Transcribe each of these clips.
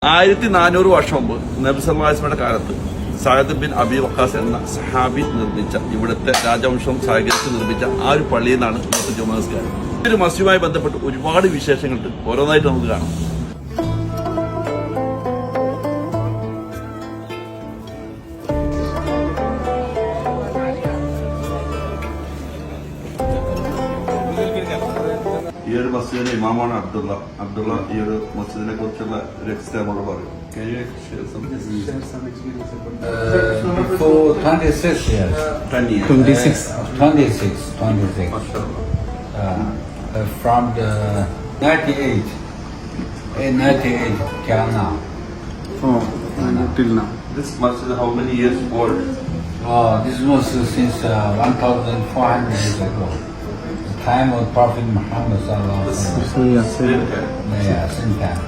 1400 വർഷം മുമ്പ് നബി സല്ലല്ലാഹു അലൈഹി വസല്ലമയുടെ കാലത്ത് സഅദ് ബിൻ അബി വഖാസ് എന്ന സഹാബി നിർമ്മിച്ച ഇവിടുത്തെ രാജവംശം സഹകരിച്ച് നിർമ്മിച്ച ആ ഒരു പള്ളിയിൽ നിന്നാണ് ഇന്നത്തെ ജുമാ നിസ്കാരം. ഈ ഒരു മസ്ജിദുമായി ബന്ധപ്പെട്ട് ഒരുപാട് വിശേഷങ്ങളുണ്ട്. ഓരോന്നായിട്ട് നമുക്ക് കാണാം. ഈ ഒരു മസ്ജിദിന്റെ ഇമാമാണ് അബ്ദുള്ള ഈ ഒരു മസ്ജിദിനെ കുറിച്ചുള്ള ഒരു എക്സ്ട്രാമോട് പറയും. For 26 years. 26. From the 98 till now. Till now. This masjid how many years old? This was since 1,400 years ago. The time of Prophet Muhammad sallallahu alaihi wasallam. Yeah, same time.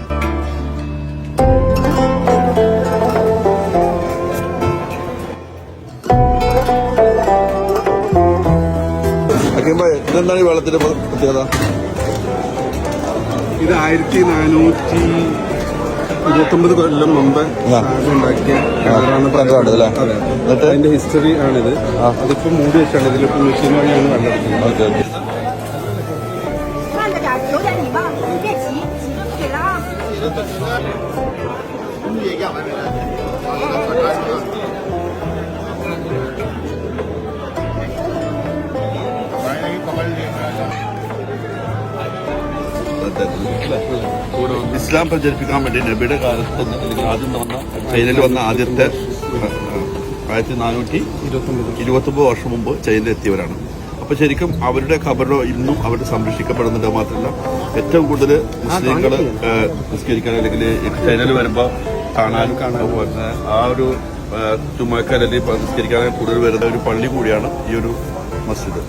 ഇതെന്താണ് ഈ വെള്ളത്തിന്റെ പ്രത്യേകത? ഇത് 1429 കൊല്ലം മുമ്പ് ഉണ്ടാക്കിയ കിണറാണ്. അതിന്റെ ഹിസ്റ്ററി ആണിത്. അതിപ്പോ മൂടി വെച്ചാണ്. ഇതിലിപ്പോ മെഷീൻ വഴിയാണ് വെള്ളം. ഇസ്ലാം പ്രചരിപ്പിക്കാൻ വേണ്ടി നബിയുടെ കാലത്ത് തന്നെ അല്ലെങ്കിൽ ആദ്യം വന്ന ചൈനയിൽ വന്ന ആദ്യത്തെ 1429 വർഷം മുമ്പ് ചൈനയിൽ എത്തിയവരാണ്. അപ്പൊ ശരിക്കും അവരുടെ ഖബറോ ഇന്നും അവർ സംരക്ഷിക്കപ്പെടുന്നുണ്ട്. മാത്രമല്ല ഏറ്റവും കൂടുതൽ മുസ്ലിങ്ങൾ നിസ്കരിക്കാൻ അല്ലെങ്കിൽ ചൈനയിൽ വരുമ്പോൾ കാണാനും ആ ഒരു ചുമക്കാൻ അല്ലെങ്കിൽ നിസ്കരിക്കാൻ കൂടുതൽ വരുന്ന ഒരു പള്ളി കൂടിയാണ് ഈ ഒരു മസ്ജിദ്.